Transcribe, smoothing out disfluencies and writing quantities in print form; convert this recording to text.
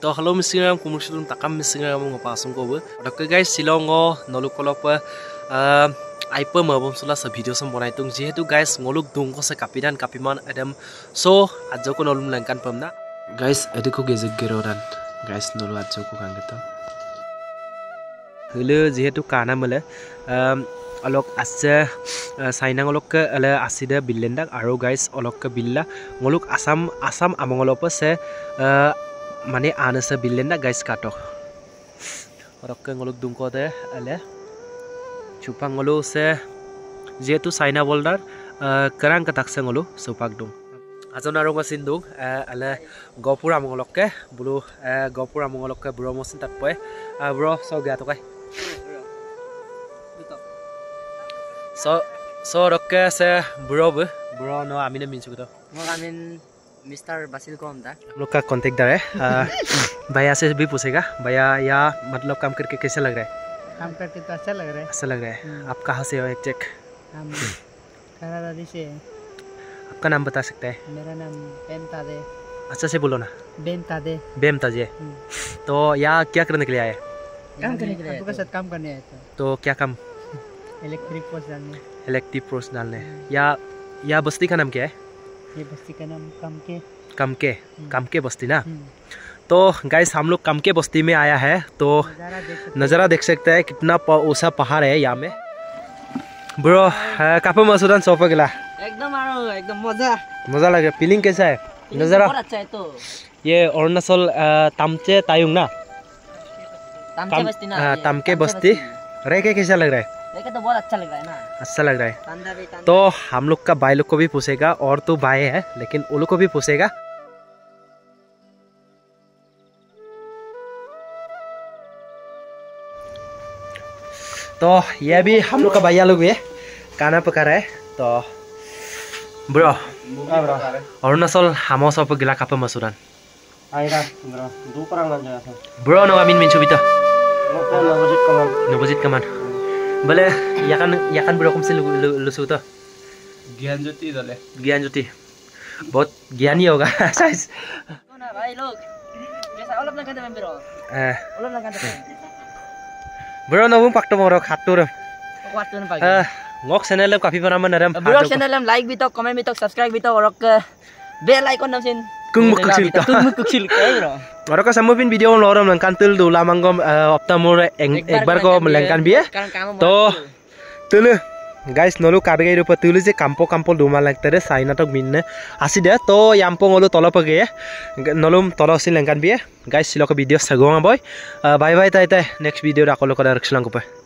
to hello misingram kumushun takam misingram ngopasum ko odak guys silongo nolukolop aipa mabom sula sa video sam bonai tung jehetu guys ngoluk dung ko sa kapidan kapiman adam so ajoko nolum langkan pamna guys ediko gezek gerodan guys nolu ajoko kangeta hulu jehetu kana male alok ase sainang olok ala asida billendak aro guys olok billa ngoluk asam amongolopa se mane anasa billendak guys katok orok ngoluk dungko de ale chupang ngolu se jetu saina boldar karang katak se ngolu sopak dung ajon aro ngasin dung ale gopura mongolokke bulu gopura mongolokke bro mosin tak poe bro so ga to kai so rokke se bro no amine minchu to mo amin Mr. Basil को हमदा हम लोग का contact दर है भैया से भी पूछेगा भैया या मतलब काम करके कैसा लग रहा है काम करके तो अच्छा लग रहा है आप कहाँ से हो एक चेक हम करादादी से आपका नाम बता सकते हैं मेरा नाम बेमतादे अच्छा से बोलो ना बेमताजे तो यहाँ क्या करने के लिए आए काम करने के लिए आपके साथ काम करने आए थे तो क्या काम इलेक्ट्रिक पोस्ट डालने या बस्ती का नाम क्या है ये बस्ती का नाम कमके बस्ती ना तो गाइस हम लोग कमके बस्ती में आया है तो नज़ारा देख सकते हैं कितना ऊंचा पहाड़ है यहाँ में ब्रो कापा मसूरन सोफा गिला एकदम मजा लगे फीलिंग कैसा है नज़ारा बहुत अच्छा है तो ये अरुणाचल तामचे तायुंग ना तामके बस्ती रह के कैसा लग रहा है देखा तो बहुत अच्छा लग रहा है ना अच्छा लग रहा है तो हम लोग का भाई लोग को भी पूछेगा और तो भाई है लेकिन वो लोग को भी पूछेगा तो ये भी हम लोग का भैया लोग भी खाना पका रहा है तो ब्रो अरुणाचल हामो सब गिला कापा मसूरन ब्रो नो आमिन मिनसु बितो नबजित कमान बोले याkan bro kung lusu to ज्ञान ज्योति बहुत ज्ञानी होगा साइज ना भाई लोग जैसा ओलब ना करते ब्रो ओलब ना करते bro no Bum pakto moro khatur waktu na pagi ngok channel kafi panam naram bro channel like bi to comment bi to subscribe bi to orok bell icon nam sin kung muksil bro और का समूह video Loram लंकान तुल दुला मंगम अपना मोर एक बार को लंकान भी है तो तुल गाइस नलु काबे रूप तुल जे काम्पो दुमा लगते रे साइना तक मिन्ने आसी दे तो याम्पो ngolu tolo page नलुम tolo sin लंकान भी है गाइस सिलो को वीडियो सगोंगा बॉय बाय बाय ताई नेक्स्ट वीडियो राको लोक डायरेक्शन को पे